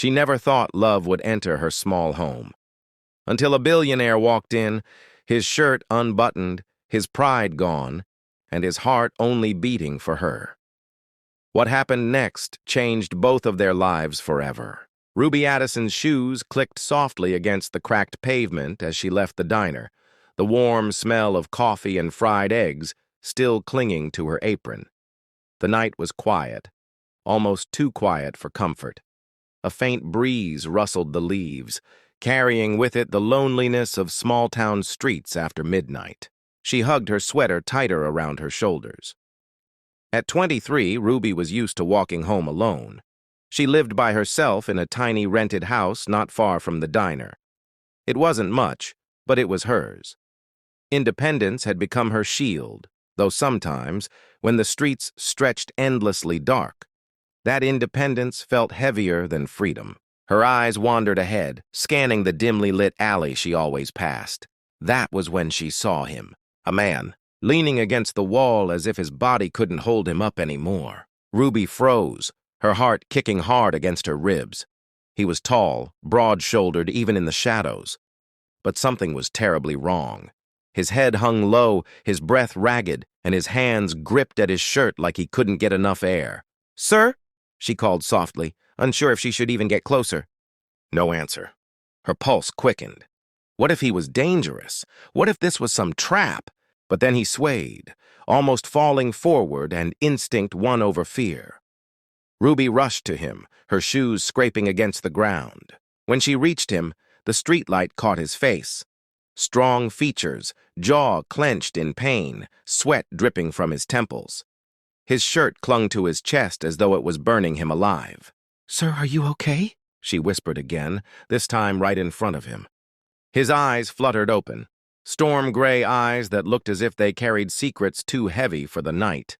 She never thought love would enter her small home. Until a billionaire walked in, his shirt unbuttoned, his pride gone, and his heart only beating for her. What happened next changed both of their lives forever. Ruby Addison's shoes clicked softly against the cracked pavement as she left the diner, the warm smell of coffee and fried eggs still clinging to her apron. The night was quiet, almost too quiet for comfort. A faint breeze rustled the leaves, carrying with it the loneliness of small-town streets after midnight. She hugged her sweater tighter around her shoulders. At 23, Ruby was used to walking home alone. She lived by herself in a tiny rented house not far from the diner. It wasn't much, but it was hers. Independence had become her shield, though sometimes, when the streets stretched endlessly dark, that independence felt heavier than freedom. Her eyes wandered ahead, scanning the dimly lit alley she always passed. That was when she saw him, a man, leaning against the wall as if his body couldn't hold him up anymore. Ruby froze, her heart kicking hard against her ribs. He was tall, broad-shouldered even in the shadows. But something was terribly wrong. His head hung low, his breath ragged, and his hands gripped at his shirt like he couldn't get enough air. "Sir?" she called softly, unsure if she should even get closer. No answer. Her pulse quickened. What if he was dangerous? What if this was some trap? But then he swayed, almost falling forward, and instinct won over fear. Ruby rushed to him, her shoes scraping against the ground. When she reached him, the streetlight caught his face. Strong features, jaw clenched in pain, sweat dripping from his temples. His shirt clung to his chest as though it was burning him alive. "Sir, are you okay?" she whispered again, this time right in front of him. His eyes fluttered open, storm-gray eyes that looked as if they carried secrets too heavy for the night.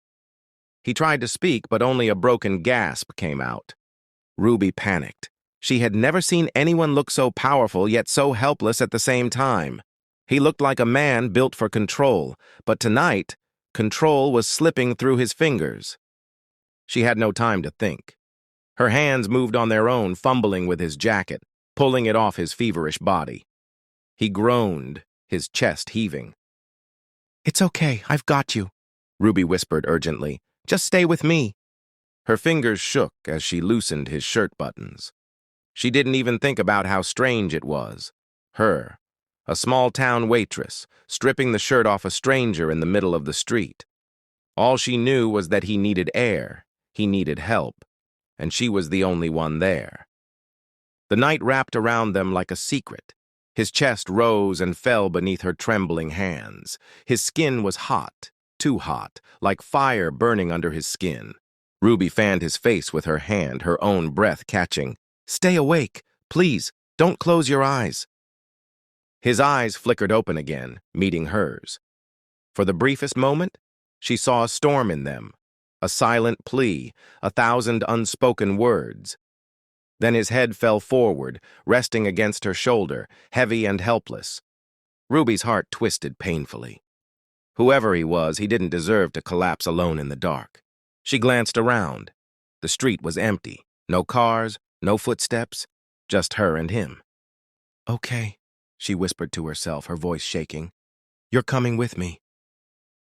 He tried to speak, but only a broken gasp came out. Ruby panicked. She had never seen anyone look so powerful yet so helpless at the same time. He looked like a man built for control, but tonight, control was slipping through his fingers. She had no time to think. Her hands moved on their own, fumbling with his jacket, pulling it off his feverish body. He groaned, his chest heaving. "It's okay, I've got you," Ruby whispered urgently. "Just stay with me." Her fingers shook as she loosened his shirt buttons. She didn't even think about how strange it was. Her, a small-town waitress, stripping the shirt off a stranger in the middle of the street. All she knew was that he needed air, he needed help, and she was the only one there. The night wrapped around them like a secret. His chest rose and fell beneath her trembling hands. His skin was hot, too hot, like fire burning under his skin. Ruby fanned his face with her hand, her own breath catching. "Stay awake, please, don't close your eyes." His eyes flickered open again, meeting hers. For the briefest moment, she saw a storm in them, a silent plea, 1,000 unspoken words. Then his head fell forward, resting against her shoulder, heavy and helpless. Ruby's heart twisted painfully. Whoever he was, he didn't deserve to collapse alone in the dark. She glanced around. The street was empty. No cars, no footsteps, just her and him. "Okay," she whispered to herself, her voice shaking. "You're coming with me."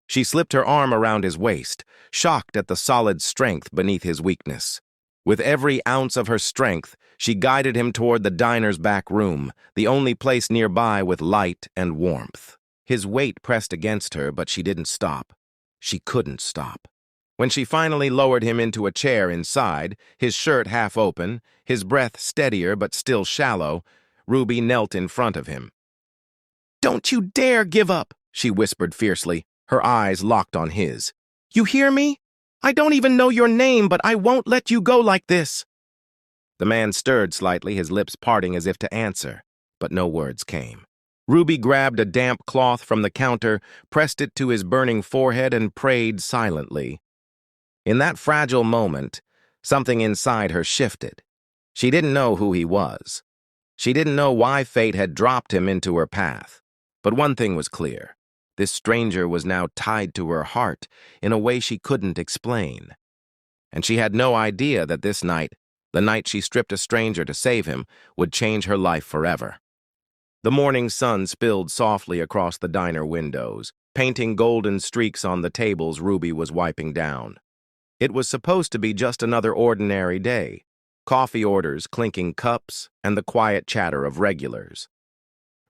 She slipped her arm around his waist, shocked at the solid strength beneath his weakness. With every ounce of her strength, she guided him toward the diner's back room, the only place nearby with light and warmth. His weight pressed against her, but she didn't stop. She couldn't stop. When she finally lowered him into a chair inside, his shirt half open, his breath steadier but still shallow, Ruby knelt in front of him. "Don't you dare give up," she whispered fiercely, her eyes locked on his. "You hear me? I don't even know your name, but I won't let you go like this." The man stirred slightly, his lips parting as if to answer, but no words came. Ruby grabbed a damp cloth from the counter, pressed it to his burning forehead, and prayed silently. In that fragile moment, something inside her shifted. She didn't know who he was. She didn't know why fate had dropped him into her path. But one thing was clear. This stranger was now tied to her heart in a way she couldn't explain. And she had no idea that this night The night she stripped a stranger to save him would change her life forever. The morning sun spilled softly across the diner windows, painting golden streaks on the tables Ruby was wiping down. It was supposed to be just another ordinary day, coffee orders, clinking cups, and the quiet chatter of regulars.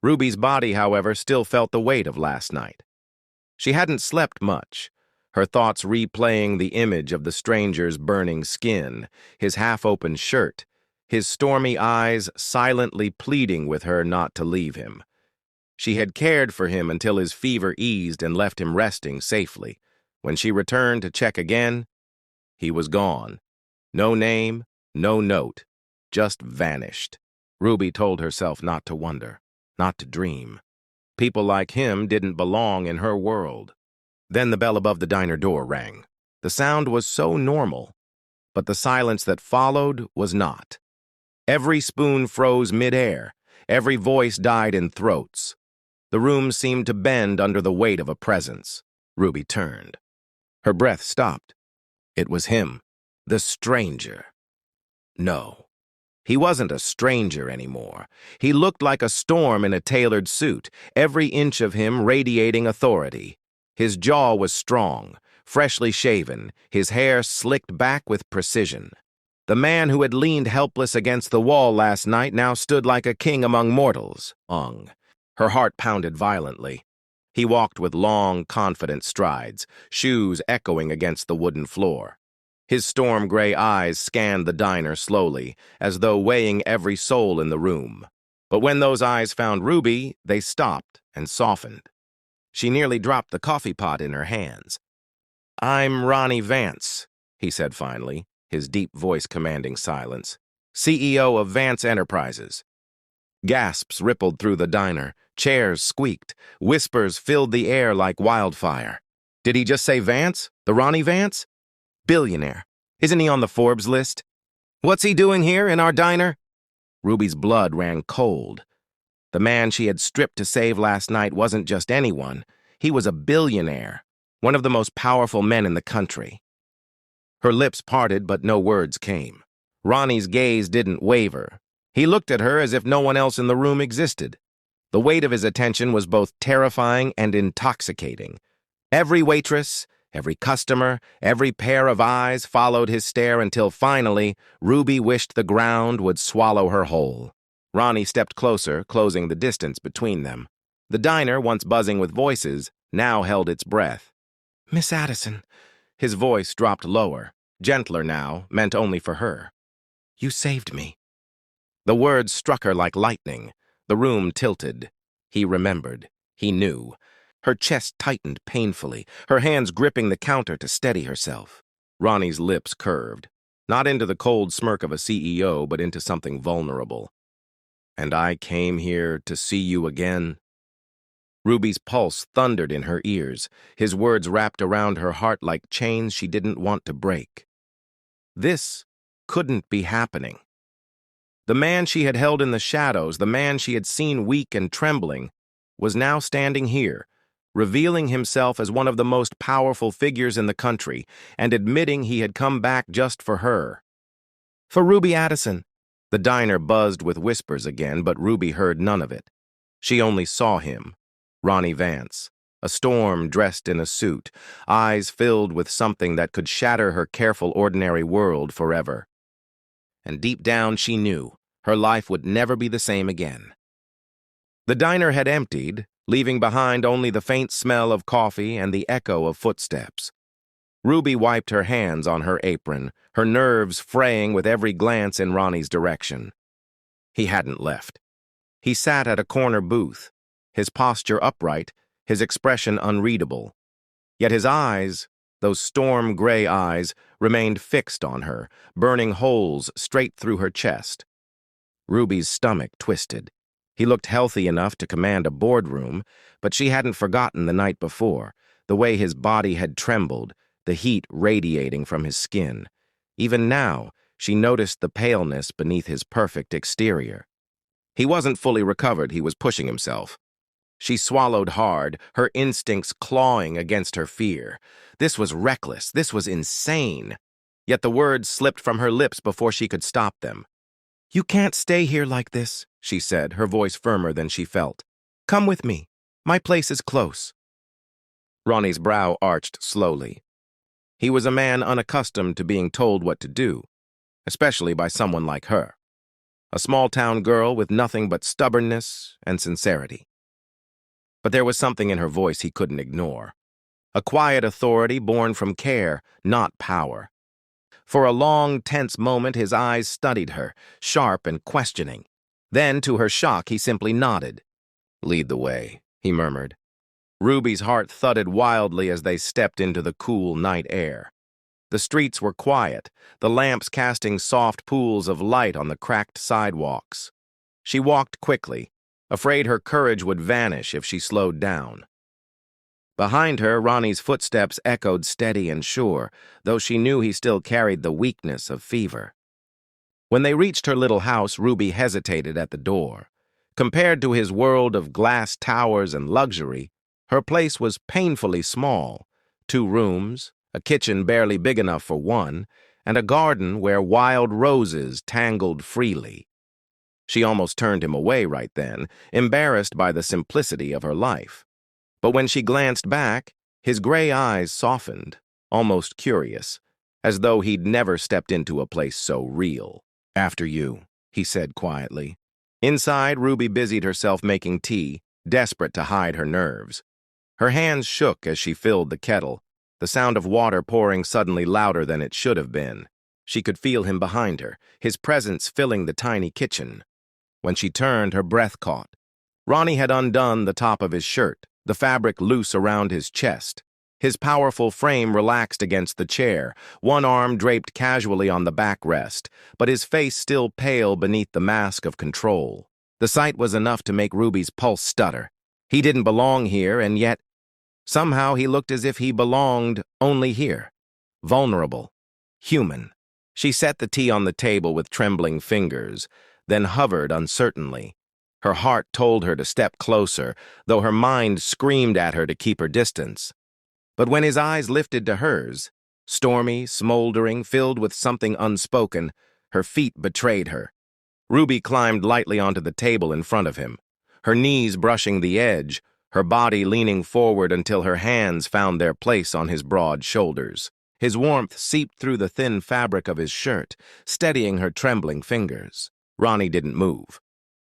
Ruby's body, however, still felt the weight of last night. She hadn't slept much, her thoughts replaying the image of the stranger's burning skin, his half-open shirt, his stormy eyes silently pleading with her not to leave him. She had cared for him until his fever eased and left him resting safely. When she returned to check again, he was gone. No name, no note, just vanished. Ruby told herself not to wonder, not to dream. People like him didn't belong in her world. Then the bell above the diner door rang. The sound was so normal, but the silence that followed was not. Every spoon froze mid-air. Every voice died in throats. The room seemed to bend under the weight of a presence. Ruby turned. Her breath stopped. It was him, the stranger. No, he wasn't a stranger anymore. He looked like a storm in a tailored suit, every inch of him radiating authority. His jaw was strong, freshly shaven, his hair slicked back with precision. The man who had leaned helpless against the wall last night now stood like a king among mortals. Her heart pounded violently. He walked with long, confident strides, shoes echoing against the wooden floor. His storm-gray eyes scanned the diner slowly, as though weighing every soul in the room. But when those eyes found Ruby, they stopped and softened. She nearly dropped the coffee pot in her hands. "I'm Ronnie Vance," he said finally, his deep voice commanding silence. "CEO of Vance Enterprises." Gasps rippled through the diner, chairs squeaked, whispers filled the air like wildfire. Did he just say Vance? The Ronnie Vance? Billionaire. Isn't he on the Forbes list? What's he doing here in our diner? Ruby's blood ran cold. The man she had stripped to save last night wasn't just anyone. He was a billionaire, one of the most powerful men in the country. Her lips parted, but no words came. Ronnie's gaze didn't waver. He looked at her as if no one else in the room existed. The weight of his attention was both terrifying and intoxicating. Every waitress, every customer, every pair of eyes followed his stare until finally Ruby wished the ground would swallow her whole. Ronnie stepped closer, closing the distance between them. The diner, once buzzing with voices, now held its breath. "Miss Addison." His voice dropped lower, gentler now, meant only for her. "You saved me." The words struck her like lightning. The room tilted. He remembered. He knew. Her chest tightened painfully, her hands gripping the counter to steady herself. Ronnie's lips curved, not into the cold smirk of a CEO, but into something vulnerable. "And I came here to see you again?" Ruby's pulse thundered in her ears, his words wrapped around her heart like chains she didn't want to break. This couldn't be happening. The man she had held in the shadows, the man she had seen weak and trembling, was now standing here, revealing himself as one of the most powerful figures in the country and admitting he had come back just for her. "For Ruby Addison." The diner buzzed with whispers again, but Ruby heard none of it. She only saw him, Ronnie Vance, a storm dressed in a suit, eyes filled with something that could shatter her careful ordinary world forever. And deep down she knew her life would never be the same again. The diner had emptied, leaving behind only the faint smell of coffee and the echo of footsteps. Ruby wiped her hands on her apron, her nerves fraying with every glance in Ronnie's direction. He hadn't left. He sat at a corner booth, his posture upright, his expression unreadable. Yet his eyes, those storm-gray eyes, remained fixed on her, burning holes straight through her chest. Ruby's stomach twisted. He looked healthy enough to command a boardroom, but she hadn't forgotten the night before, the way his body had trembled, the heat radiating from his skin. Even now, she noticed the paleness beneath his perfect exterior. He wasn't fully recovered, he was pushing himself. She swallowed hard, her instincts clawing against her fear. This was reckless, this was insane. yet the words slipped from her lips before she could stop them. "You can't stay here like this," she said, her voice firmer than she felt. "Come with me. My place is close." Ronnie's brow arched slowly. He was a man unaccustomed to being told what to do, especially by someone like her. A small-town girl with nothing but stubbornness and sincerity. But there was something in her voice he couldn't ignore. A quiet authority born from care, not power. For a long, tense moment, his eyes studied her, sharp and questioning. Then, to her shock, he simply nodded. "Lead the way," he murmured. Ruby's heart thudded wildly as they stepped into the cool night air. The streets were quiet, the lamps casting soft pools of light on the cracked sidewalks. She walked quickly, afraid her courage would vanish if she slowed down. Behind her, Ronnie's footsteps echoed steady and sure, though she knew he still carried the weakness of fever. When they reached her little house, Ruby hesitated at the door. Compared to his world of glass towers and luxury, her place was painfully small. 2 rooms, a kitchen barely big enough for one, and a garden where wild roses tangled freely. She almost turned him away right then, embarrassed by the simplicity of her life. But when she glanced back, his gray eyes softened, almost curious, as though he'd never stepped into a place so real. "After you," he said quietly. Inside, Ruby busied herself making tea, desperate to hide her nerves. Her hands shook as she filled the kettle, the sound of water pouring suddenly louder than it should have been. She could feel him behind her, his presence filling the tiny kitchen. When she turned, her breath caught. Ronnie had undone the top of his shirt, the fabric loose around his chest. His powerful frame relaxed against the chair, one arm draped casually on the backrest, but his face still pale beneath the mask of control. The sight was enough to make Ruby's pulse stutter. He didn't belong here, and yet, somehow he looked as if he belonged only here. Vulnerable. Human. She set the tea on the table with trembling fingers, then hovered uncertainly. Her heart told her to step closer, though her mind screamed at her to keep her distance. But when his eyes lifted to hers, stormy, smoldering, filled with something unspoken, her feet betrayed her. Ruby climbed lightly onto the table in front of him, her knees brushing the edge, her body leaning forward until her hands found their place on his broad shoulders. His warmth seeped through the thin fabric of his shirt, steadying her trembling fingers. Ronnie didn't move.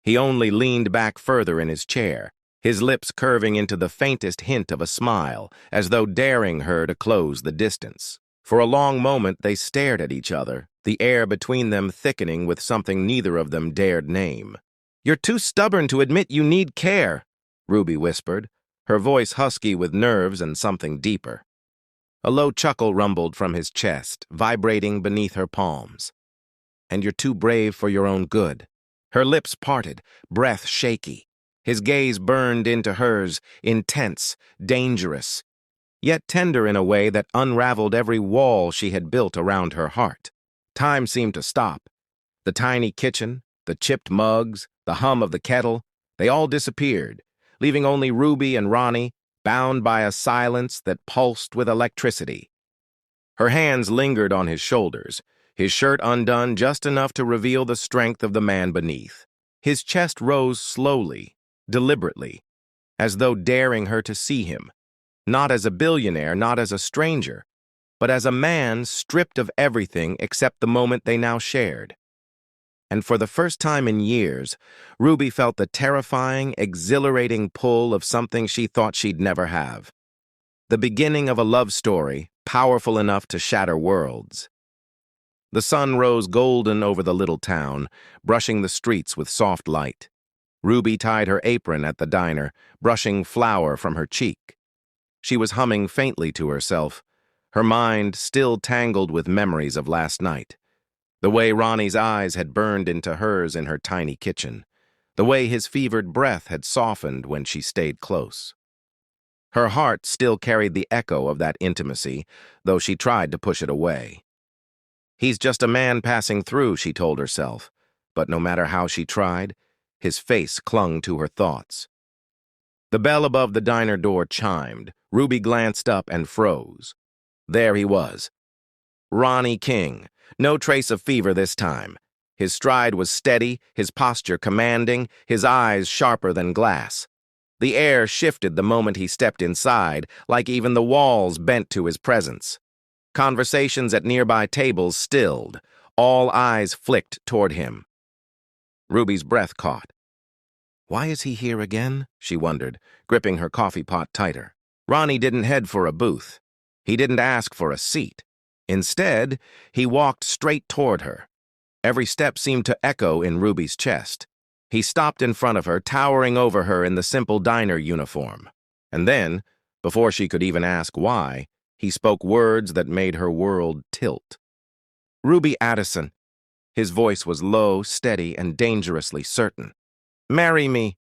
He only leaned back further in his chair, his lips curving into the faintest hint of a smile, as though daring her to close the distance. For a long moment they stared at each other, the air between them thickening with something neither of them dared name. "You're too stubborn to admit you need care," Ruby whispered, her voice husky with nerves and something deeper. A low chuckle rumbled from his chest, vibrating beneath her palms. "And you're too brave for your own good." Her lips parted, breath shaky. His gaze burned into hers, intense, dangerous, yet tender in a way that unraveled every wall she had built around her heart. Time seemed to stop. The tiny kitchen, the chipped mugs, the hum of the kettle, they all disappeared, leaving only Ruby and Ronnie, bound by a silence that pulsed with electricity. Her hands lingered on his shoulders, his shirt undone just enough to reveal the strength of the man beneath. His chest rose slowly, deliberately, as though daring her to see him, not as a billionaire, not as a stranger, but as a man stripped of everything except the moment they now shared. And for the first time in years, Ruby felt the terrifying, exhilarating pull of something she thought she'd never have. The beginning of a love story, powerful enough to shatter worlds. The sun rose golden over the little town, brushing the streets with soft light. Ruby tied her apron at the diner, brushing flour from her cheek. She was humming faintly to herself, her mind still tangled with memories of last night. The way Ronnie's eyes had burned into hers in her tiny kitchen. The way his fevered breath had softened when she stayed close. Her heart still carried the echo of that intimacy, though she tried to push it away. He's just a man passing through, she told herself, but no matter how she tried, his face clung to her thoughts. The bell above the diner door chimed. Ruby glanced up and froze. There he was. Ronnie King. No trace of fever this time. His stride was steady, his posture commanding, his eyes sharper than glass. The air shifted the moment he stepped inside, like even the walls bent to his presence. Conversations at nearby tables stilled. All eyes flicked toward him. Ruby's breath caught. Why is he here again? She wondered, gripping her coffee pot tighter. Ronnie didn't head for a booth. He didn't ask for a seat. Instead, he walked straight toward her. Every step seemed to echo in Ruby's chest. He stopped in front of her, towering over her in the simple diner uniform. And then, before she could even ask why, he spoke words that made her world tilt. Ruby Addison. His voice was low, steady, and dangerously certain. Marry me.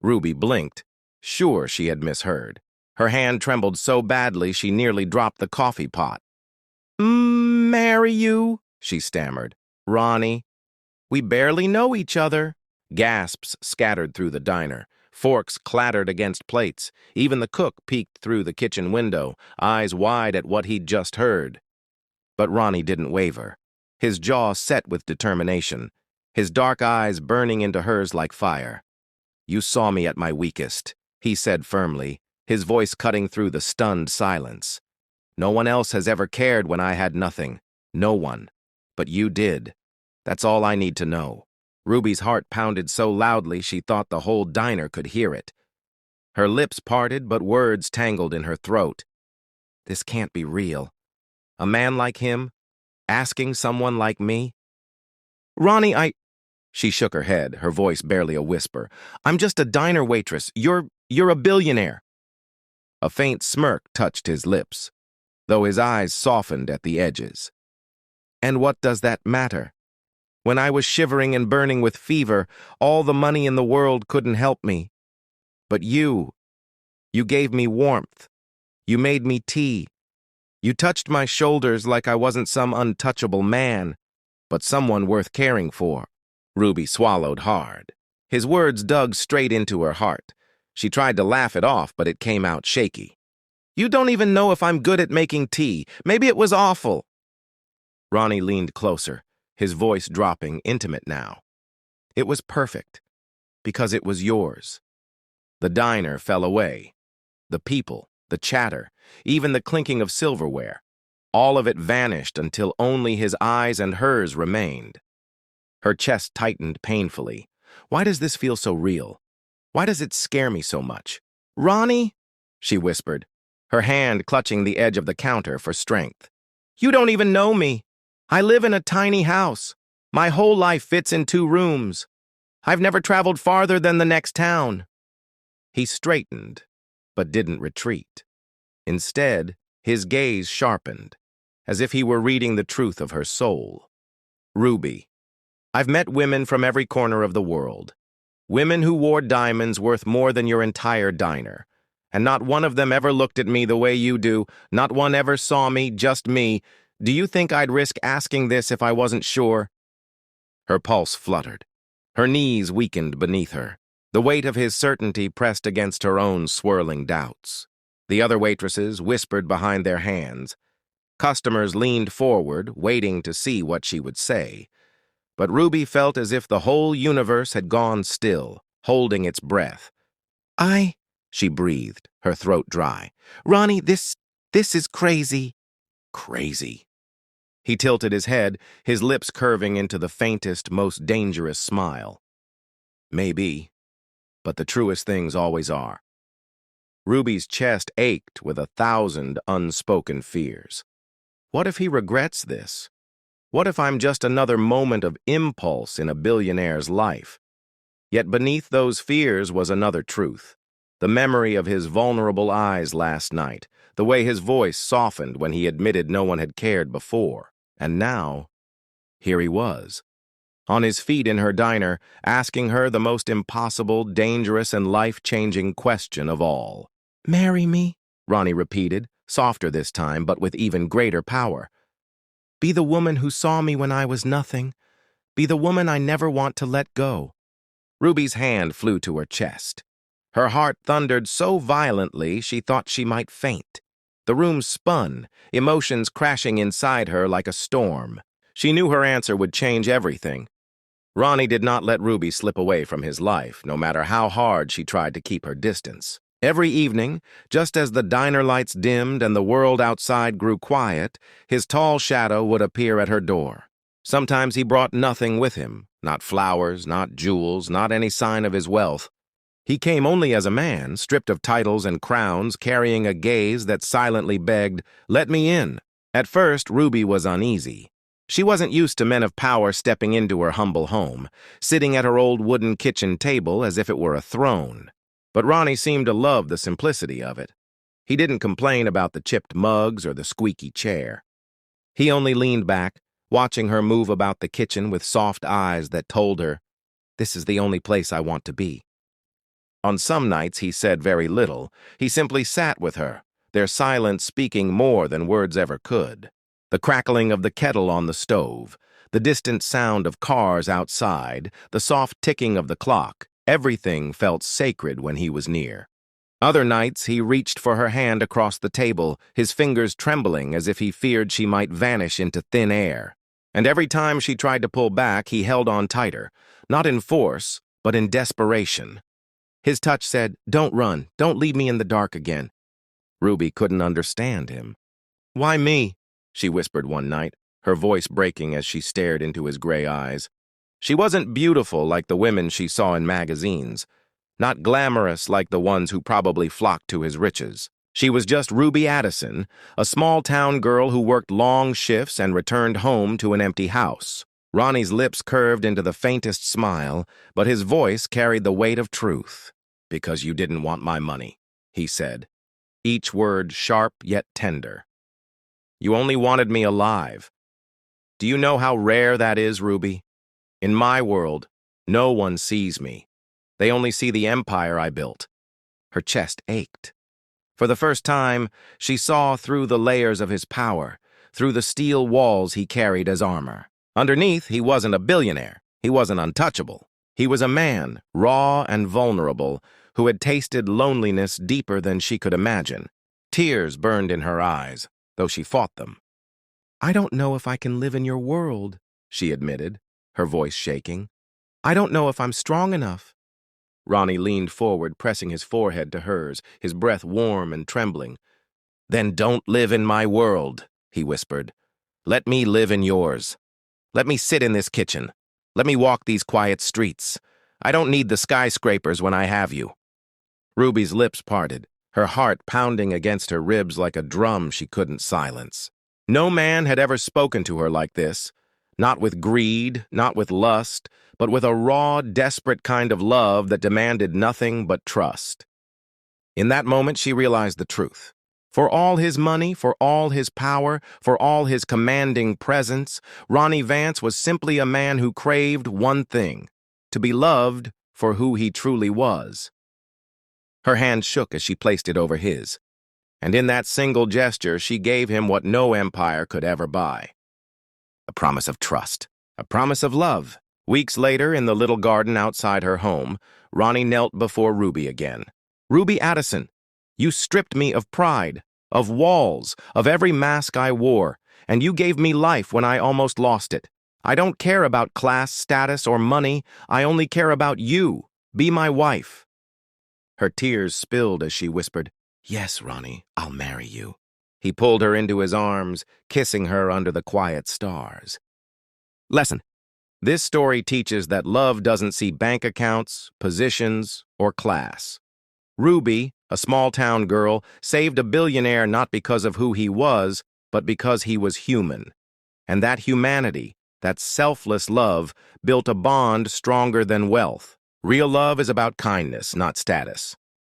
Ruby blinked, sure she had misheard. Her hand trembled so badly she nearly dropped the coffee pot. Marry you, she stammered. Ronnie. We barely know each other. Gasps scattered through the diner. Forks clattered against plates. Even the cook peeked through the kitchen window, eyes wide at what he'd just heard. But Ronnie didn't waver. His jaw set with determination, his dark eyes burning into hers like fire. You saw me at my weakest, he said firmly, his voice cutting through the stunned silence. No one else has ever cared when I had nothing. No one. But you did. That's all I need to know. Ruby's heart pounded so loudly she thought the whole diner could hear it. Her lips parted, but words tangled in her throat. This can't be real. A man like him? Asking someone like me? Ronnie, She shook her head, her voice barely a whisper. I'm just a diner waitress. You're a billionaire. A faint smirk touched his lips, though his eyes softened at the edges. And what does that matter? When I was shivering and burning with fever, all the money in the world couldn't help me. But you gave me warmth. You made me tea. You touched my shoulders like I wasn't some untouchable man, but someone worth caring for. Ruby swallowed hard. His words dug straight into her heart. She tried to laugh it off, but it came out shaky. You don't even know if I'm good at making tea. Maybe it was awful. Ronnie leaned closer, his voice dropping, intimate now. It was perfect, because it was yours. The diner fell away. The people, the chatter, even the clinking of silverware. All of it vanished until only his eyes and hers remained. Her chest tightened painfully. Why does this feel so real? Why does it scare me so much? Ronnie, she whispered, her hand clutching the edge of the counter for strength. You don't even know me. I live in a tiny house. My whole life fits in 2 rooms. I've never traveled farther than the next town. He straightened, but didn't retreat. Instead, his gaze sharpened, as if he were reading the truth of her soul. Ruby, I've met women from every corner of the world. Women who wore diamonds worth more than your entire diner. And not one of them ever looked at me the way you do. Not one ever saw me, just me. Do you think I'd risk asking this if I wasn't sure? Her pulse fluttered. Her knees weakened beneath her. The weight of his certainty pressed against her own swirling doubts. The other waitresses whispered behind their hands. Customers leaned forward, waiting to see what she would say. But Ruby felt as if the whole universe had gone still, holding its breath. She breathed, her throat dry. Ronnie, this is crazy. Crazy. He tilted his head, his lips curving into the faintest, most dangerous smile. Maybe, but the truest things always are. Ruby's chest ached with 1,000 unspoken fears. What if he regrets this? What if I'm just another moment of impulse in a billionaire's life? Yet beneath those fears was another truth. The memory of his vulnerable eyes last night, the way his voice softened when he admitted no one had cared before. And now, here he was, on his feet in her diner, asking her the most impossible, dangerous, and life-changing question of all. Marry me, Ronnie repeated, softer this time, but with even greater power. Be the woman who saw me when I was nothing. Be the woman I never want to let go. Ruby's hand flew to her chest. Her heart thundered so violently she thought she might faint. The room spun, emotions crashing inside her like a storm. She knew her answer would change everything. Ronnie did not let Ruby slip away from his life, no matter how hard she tried to keep her distance. Every evening, just as the diner lights dimmed and the world outside grew quiet, his tall shadow would appear at her door. Sometimes he brought nothing with him, not flowers, not jewels, not any sign of his wealth. He came only as a man, stripped of titles and crowns, carrying a gaze that silently begged, "Let me in." At first, Ruby was uneasy. She wasn't used to men of power stepping into her humble home, sitting at her old wooden kitchen table as if it were a throne. But Ronnie seemed to love the simplicity of it. He didn't complain about the chipped mugs or the squeaky chair. He only leaned back, watching her move about the kitchen with soft eyes that told her, "This is the only place I want to be." On some nights he said very little. He simply sat with her, their silence speaking more than words ever could. The crackling of the kettle on the stove, the distant sound of cars outside, the soft ticking of the clock, everything felt sacred when he was near. Other nights he reached for her hand across the table, his fingers trembling as if he feared she might vanish into thin air. And every time she tried to pull back, he held on tighter, not in force, but in desperation. His touch said, "Don't run, don't leave me in the dark again." Ruby couldn't understand him. "Why me?" she whispered one night, her voice breaking as she stared into his gray eyes. She wasn't beautiful like the women she saw in magazines, not glamorous like the ones who probably flocked to his riches. She was just Ruby Addison, a small-town girl who worked long shifts and returned home to an empty house. Ronnie's lips curved into the faintest smile, but his voice carried the weight of truth. "Because you didn't want my money," he said, each word sharp yet tender. "You only wanted me alive. Do you know how rare that is, Ruby? In my world, no one sees me. They only see the empire I built." Her chest ached. For the first time, she saw through the layers of his power, through the steel walls he carried as armor. Underneath, he wasn't a billionaire. He wasn't untouchable. He was a man, raw and vulnerable, who had tasted loneliness deeper than she could imagine. Tears burned in her eyes, though she fought them. "I don't know if I can live in your world," she admitted, her voice shaking. "I don't know if I'm strong enough." Ronnie leaned forward, pressing his forehead to hers, his breath warm and trembling. "Then don't live in my world," he whispered. "Let me live in yours. Let me sit in this kitchen. Let me walk these quiet streets. I don't need the skyscrapers when I have you." Ruby's lips parted, her heart pounding against her ribs like a drum she couldn't silence. No man had ever spoken to her like this, not with greed, not with lust, but with a raw, desperate kind of love that demanded nothing but trust. In that moment, she realized the truth. For all his money, for all his power, for all his commanding presence, Ronnie Vance was simply a man who craved one thing: to be loved for who he truly was. Her hand shook as she placed it over his, and in that single gesture, she gave him what no empire could ever buy: a promise of trust, a promise of love. Weeks later, in the little garden outside her home, Ronnie knelt before Ruby again. "Ruby Addison, you stripped me of pride, of walls, of every mask I wore, and you gave me life when I almost lost it. I don't care about class, status, or money. I only care about you. Be my wife." Her tears spilled as she whispered, "Yes, Ronnie, I'll marry you." He pulled her into his arms, kissing her under the quiet stars. Lesson: this story teaches that love doesn't see bank accounts, positions, or class. Ruby, a small-town girl, saved a billionaire not because of who he was, but because he was human. And that humanity, that selfless love, built a bond stronger than wealth. Real love is about kindness, not status.